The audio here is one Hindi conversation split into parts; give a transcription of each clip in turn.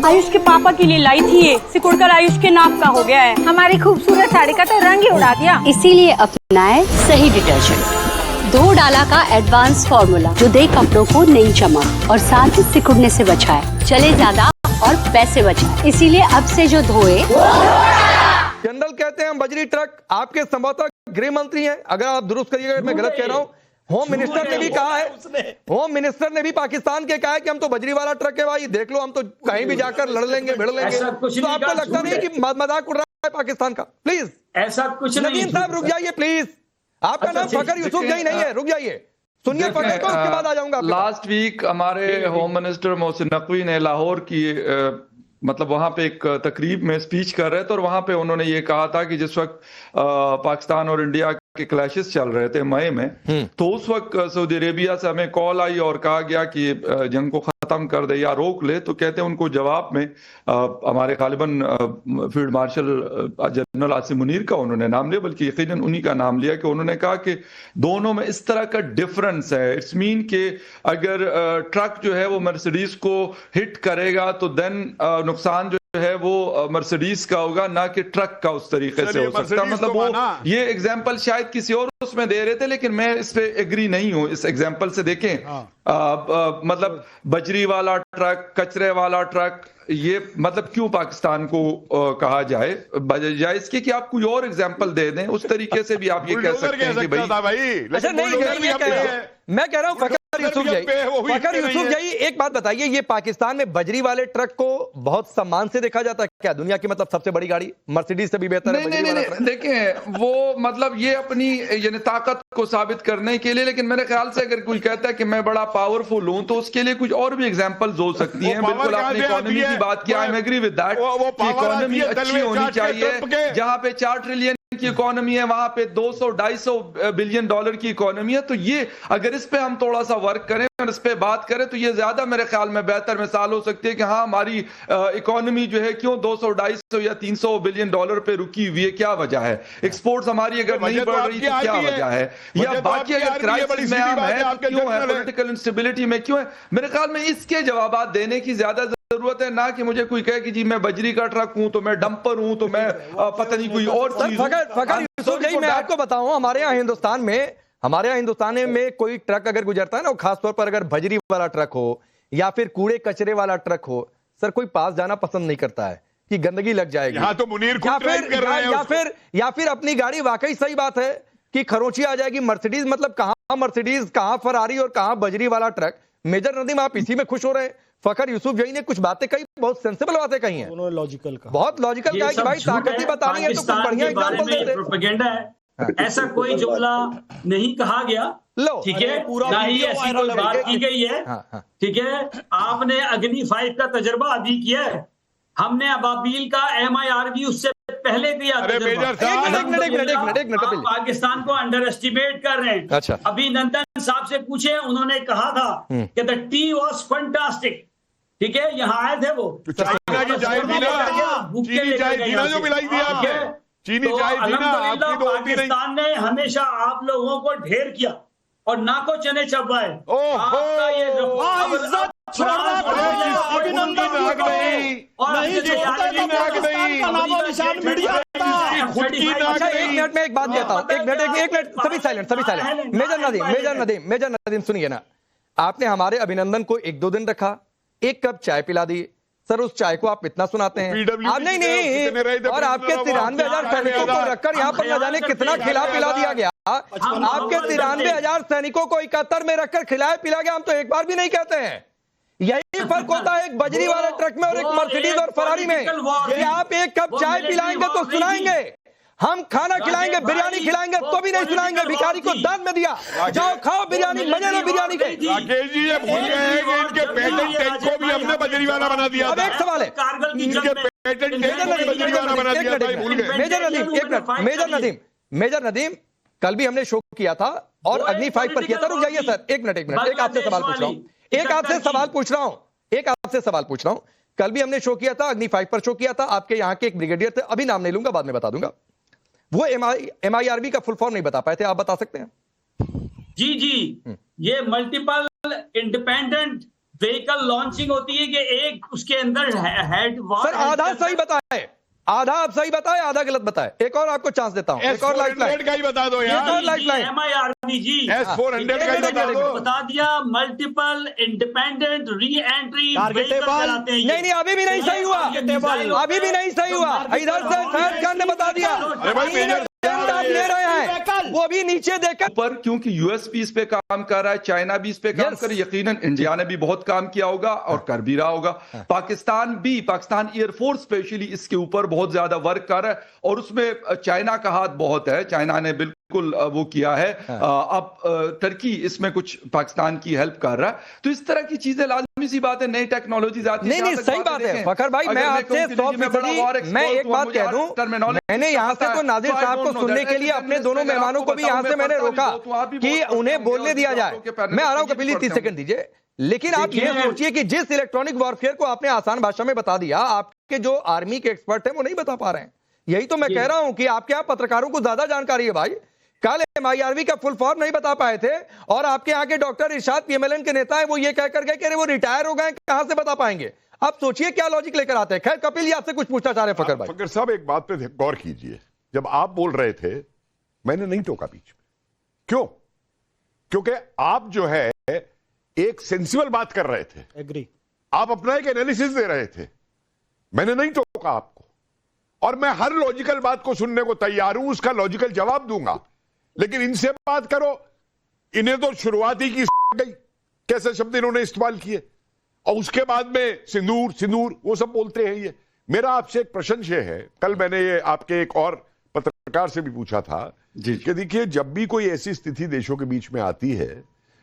आयुष के पापा के लिए लाई थी ये, सिकुड़कर आयुष के नाक का हो गया है। हमारी खूबसूरत साड़ी का तो रंग ही उड़ा दिया। इसीलिए अपनाए सही डिटर्जेंट, 2 डाला का एडवांस फॉर्मूला जो दे कपड़ों को नई चमक और साथ ही सिकुड़ने से बचाए, चले ज्यादा और पैसे बचाए। इसीलिए अब से जो धोए। जनरल कहते हैं हम बजरी ट्रक, आपके संभवतः गृह मंत्री हैं, अगर आप दुरुस्त करिएगा मैं गलत कह रहा हूं। होम मिनिस्टर ने भी कहा है, होम मिनिस्टर ने भी पाकिस्तान के कहा है कि हम तो बजरी वाला ट्रक है भाई, देख लो हम तो कहीं भी जाकर लड़ लेंगे भिड़ लेंगे। तो आपको लगता नहीं कि मजाक उड़ रहा है पाकिस्तान का? प्लीज ऐसा कुछ नहीं। नदीम साहब रुक जाइए प्लीज, आपका नाम फखर यूसुफ जही नहीं है, रुक जाइए, सुनिए फखर को, उसके बाद आ जाऊंगा। लास्ट वीक हमारे होम मिनिस्टर मोहसिन नकवी ने लाहौर की मतलब वहां पे एक तकरीब में स्पीच कर रहे थे और वहां पे उन्होंने ये कहा था कि जिस वक्त पाकिस्तान और इंडिया के क्लैशेस चल रहे थे मई में, तो उस वक्त सऊदी अरेबिया से हमें कॉल आई और कहा गया कि जंग को खत्म कर दे या रोक ले। तो कहते हैं उनको जवाब में हमारे गालिबन field marshal general Asim Munir का उन्होंने नाम लिया, बल्कि यकीनन उन्हीं का नाम लिया, कि उन्होंने कहा कि दोनों में इस तरह का डिफरेंस है। इट्स मीन कि अगर ट्रक जो है वो मर्सिडीज को हिट करेगा तो देन नुकसान जो है वो मर्सिडीज का होगा, ना कि ट्रक का उस तरीके से हो सकता। मतलब वो ये एग्जांपल शायद किसी और उसमें दे रहे थे, लेकिन मैं इस पे एग्री नहीं हूं इस एग्जांपल से। देखें मतलब बजरी वाला ट्रक, कचरे वाला ट्रक, ये मतलब क्यों पाकिस्तान को कहा जाए, बजाय इसके कि आप कोई और एग्जांपल दे दें, उस तरीके से भी आप ये कह सकते हैं कि भाई। अच्छा नहीं, मैं कह रहा हूं फखर यूसुफ जही, एक बात बताइए, ये पाकिस्तान में बजरी वाले ट्रक को बहुत सम्मान से देखा जाता है क्या? दुनिया की मतलब सबसे बड़ी गाड़ी मर्सिडीज से भी बेहतर है बजरी वाला ट्रक? देखें वो मतलब ये अपनी यानी ताकत को साबित करने के लिए, लेकिन मेरे ख्याल से अगर कोई कहता है कि मैं बड़ा पावरफुल हूं तो उसके लिए कुछ और भी एग्जांपल्स हो सकती हैं। बिल्कुल आपने इकोनॉमी की बात की, I am agree with that, economy अच्छी होनी चाहिए। जहां पे 4 ट्रिलियन की इकोनॉमी है वहां पे 200-250 बिलियन डॉलर की इकोनॉमी है। तो ये अगर इस पे हम थोड़ा सा वर्क करें और इस पे बात करें तो ये ज्यादा मेरे ख्याल में बेहतर मिसाल हो सकती है कि हाँ हमारी इकोनॉमी जो है क्यों 200-250 या 300 बिलियन डॉलर पे रुकी हुई है, क्या वजह है? एक्सपोर्ट्स हमारी अगर नहीं बढ़ रही तो क्या वजह है? या बाकी अगर क्राइसिस में हम है तो क्यों है, पॉलिटिकल इंस्टेबिलिटी में क्यों है? मेरे ख्याल में इसके जवाब देने की ज्यादा जरूरत है, ना कि मुझे कोई कहे कि जी मैं बजरी का ट्रक हूं तो मैं डंपर हूं तो मैं पता नहीं कोई और चीज। फखर यूसुफ जही, मैं आपको बताऊं, हमारे यहाँ हिंदुस्तान में कोई ट्रक अगर गुजरता है ना, खासतौर पर अगर बजरी वाला ट्रक हो या फिर कूड़े कचरे वाला ट्रक हो, सर कोई पास जाना पसंद नहीं करता है कि गंदगी लग जाएगी। यहाँ तो मुनीर खुद ड्राइव कर रहे हैं या फिर अपनी गाड़ी, वाकई सही बात है कि खरोंची आ जाएगी। मर्सिडीज मतलब कहां मर्सिडीज, कहां फरारी और कहां बजरी वाला ट्रक? मेजर नदीम आप इसी में खुश हो रहे हैं? फखर यूसुफ जही ने कुछ बातें कही, बहुत सेंसिबल बातें कही हैं, उन्होंने लॉजिकल कहा, बहुत लॉजिकल कहा कि भाई ताकत ही बतानी है तो कुछ बढ़िया एग्जांपल देते। प्रोपेगेंडा है, ऐसा कोई जुमला नहीं कहा गया, ठीक है, ना ही ऐसी कोई बात की गई है, ठीक है। आपने अग्नि 5 का तजर्बा अभी किया है, हमने अबाबील का MIRV उससे पहले दिया। पाकिस्तान को अंडर एस्टिमेट कर रहे हैं। अच्छा। अभिनंदन साहब से पूछे, उन्होंने कहा था कि द टी वॉज फैंटास्टिक, ठीक है, यहाँ आए थे वो, चाइना की चाय चीनी चाय जीना जो मिलाई थी आपने, चीनी चाय जीना आपकी तो होती नहीं। पाकिस्तान ने हमेशा आप लोगों को ढेर किया और नाको चने चबाए। आपका ये एक मिनट में एक बात देता हूं, एक मिनट सभी साइलेंट। मेजर नदीम सुनिए ना, आपने हमारे अभिनंदन को 1-2 दिन रखा, 1 कप चाय पिला दी, सर उस चाय को आप इतना सुनाते हैं? आप नहीं, और आपके 93,000 सैनिकों को रखकर यहाँ पर न जाने कितना खिला पिला दिया गया। आपके 93,000 सैनिकों को 71 में रखकर खिलाया पिला गया, हम तो एक बार भी नहीं कहते हैं। यही फर्क होता है एक बजरी वाले ट्रक में और एक मर्सिडीज और फरारी में, कि आप 1 कप चाय पिलाएंगे तो सुनाएंगे, हम खाना खिलाएंगे, बिरयानी खिलाएंगे तो भी नहीं सुनाएंगे। भिखारी को दान में दिया, जाओ खाओ बिरयानी, मजे लो बिरयानी के। राकेश जी ये भूल गए हैं कि इनके पेटेंट टैग को भी हमने बजरी वाला बना दिया। अब एक सवाल है, इनके पेटेंट टैग को भी बजरी वाला बना दिया था, भूल गए। मेजर नदीम, कल भी हमने शो किया था और अग्नि 5 पर किया था। रुक जाइए सर, एक मिनट, एक आपसे सवाल पूछ रहा हूं, कल भी हमने शो किया था, अग्नि 5 पर शो किया था, आपके यहाँ के एक ब्रिगेडियर थे, अभी नाम नहीं लूंगा, बाद में बता दूंगा, वो MIRV का फुल फॉर्म नहीं बता पाए थे, आप बता सकते हैं? जी, ये मल्टीपल इंडिपेंडेंट व्हीकल लॉन्चिंग होती है कि एक उसके अंदर हेड सर आधा सही बताए, आधा आप सही बताए, आधा गलत बताए। एक और आपको चांस देता हूं, एक और लाइफलाइन का ही बता दो यार, एक और लाइफलाइन MIRV जी S-400 का ही बता दो। बता दिया, मल्टीपल इंडिपेंडेंट री एंट्री चलाते हैं। नहीं अभी भी नहीं सही हुआ, अभी भी नहीं सही हुआ। इधर से फैज खान ने बता दिया, अरे भाई मेजर आप ले रहे हैं, वो भी नीचे देखकर पर क्योंकि यूएस भी इस पे काम कर रहा है, चाइना भी इस पे काम कर, यकीनन इंडिया ने भी बहुत काम किया होगा और कर भी रहा होगा। पाकिस्तान एयरफोर्स स्पेशली इसके ऊपर बहुत ज्यादा वर्क कर रहा है और उसमें चाइना का हाथ बहुत है। चाइना ने बिल्कुल वो किया है। अब टर्की इसमें कुछ पाकिस्तान की हेल्प कर रहा है। तो इस तरह की चीजें लाजमी सी बात है, नई टेक्नोलॉजी आती है। नहीं सही बात है फखर भाई, मैं आपसे 100% मैं एक बात कह दूं, मैंने यहाँ से तो नाजिर साहब को सुनने के लिए अपने दोनों मेहमानों को भी यहाँ से मैंने रोका कि उन्हें बोलने दिया जाए। मैं आ रहा हूं कपिल, 30 सेकंड दीजिए। लेकिन आप ये सोचिए कि जिस इलेक्ट्रॉनिक वॉरफेयर को आपने आसान भाषा में बता दिया, आपके जो आर्मी के एक्सपर्ट हैं वो नहीं बता पा रहे हैं। यही तो मैं कह रहा हूं कि आपके यहाँ पत्रकारों को ज्यादा जानकारी है भाई। कल MIRV का फुल फॉर्म नहीं बता पाए थे और आपके यहाँ के डॉक्टर इरशाद PMLN के नेता है वो ये कहकर गए कि वो रिटायर हो गए, कहां से बता पाएंगे? आप सोचिए क्या लॉजिक लेकर आते हैं। खैर कपिल जी आपसे कुछ पूछना चाह रहे हैं फखर भाई। फखर साहब एक बात पे गौर कीजिए, जब आप बोल रहे थे मैंने नहीं टोका बीच में। क्यों? क्योंकि आप जो है एक सेंसिबल बात कर रहे थे, एग्री, आप अपना एक एनालिसिस दे रहे थे, मैंने नहीं टोका आपको। और मैं हर लॉजिकल बात को सुनने को तैयार हूं, उसका लॉजिकल जवाब दूंगा। लेकिन इनसे बात करो, इन्हें तो शुरुआत ही की गई, कैसे शब्द इन्होंने इस्तेमाल किए, और उसके बाद में सिंदूर सिंदूर वो सब बोलते हैं। ये मेरा आपसे एक प्रश्न है, कल मैंने ये आपके एक और पत्रकार से भी पूछा था कि देखिए जब भी कोई ऐसी स्थिति देशों के बीच में आती है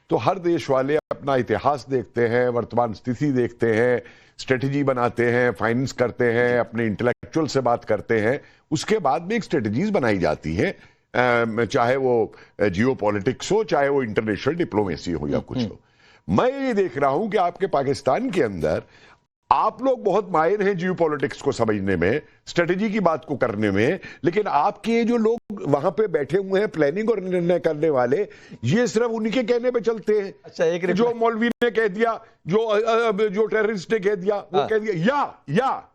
तो हर देश वाले अपना इतिहास देखते हैं, वर्तमान स्थिति देखते हैं, स्ट्रेटेजी बनाते हैं, फाइनेंस करते हैं, अपने इंटेलेक्चुअल से बात करते हैं, उसके बाद में एक स्ट्रेटेजीज बनाई जाती है, चाहे वो जियो पॉलिटिक्स हो, चाहे वो इंटरनेशनल डिप्लोमेसी हो या कुछ हो। मैं ये देख रहा हूं कि आपके पाकिस्तान के अंदर आप लोग बहुत माहिर हैं जियो पॉलिटिक्स को समझने में, स्ट्रेटेजी की बात को करने में, लेकिन आपके जो लोग वहां पे बैठे हुए हैं प्लानिंग और निर्णय करने वाले, ये सिर्फ उन्हीं के कहने पे चलते हैं। अच्छा, एक जो मौलवी ने कह दिया, जो टेररिस्ट ने कह दिया, वो कह दिया, या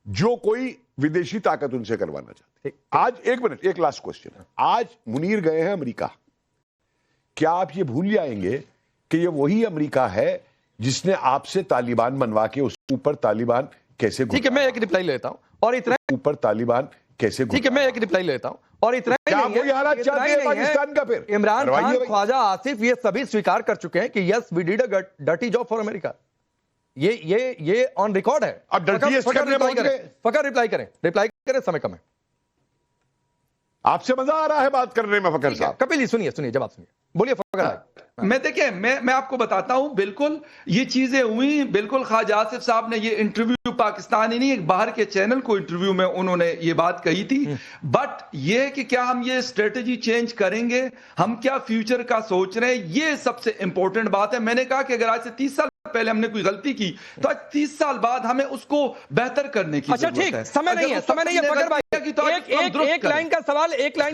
जो कोई विदेशी ताकत उनसे करवाना चाहती है। आज एक मिनट, एक लास्ट क्वेश्चन, आज मुनीर गए हैं अमेरिका, क्या आप ये भूल जाएंगे कि ये वही अमेरिका है जिसने आपसे तालिबान बनवा के उसके ऊपर तालिबान कैसे, ठीक है मैं एक रिप्लाई लेता हूं, और इतना ऊपर तालिबान कैसे, ठीक है मैं एक रिप्लाई लेता हूं, और इतना क्या कोई हालात चाहते हैं पाकिस्तान का? फिर इमरान खान, ख्वाजा आसिफ ये सभी स्वीकार कर चुके हैं कि yes we did a dirty job for America. ये ऑन रिकॉर्ड है। अब फकर रिप्लाई करें, समय कम है। आपसे मजा आ रहा है बात करने में फकर साहब? कपिल जी सुनिए जवाब सुनिए, बोलिए फकर। मैं देखिए मैं आपको बताता हूं, बिल्कुल ये चीजें हुई, बिल्कुल ख्वाजा आसिफ साहब ने ये इंटरव्यू पाकिस्तानी नहीं एक बाहर के चैनल को इंटरव्यू में उन्होंने ये बात कही थी। बट ये है कि क्या हम ये स्ट्रेटेजी चेंज करेंगे, हम क्या फ्यूचर का सोच रहे हैं, ये सबसे इंपॉर्टेंट बात है। मैंने कहा कि अगर आज से 30 साल पहले हमने कोई गलती की तो आज 30 साल बाद हमें उसको बेहतर करने की अच्छा ठीक, समय नहीं है फकर भाई, एक लाइन का सवाल, एक लाइन में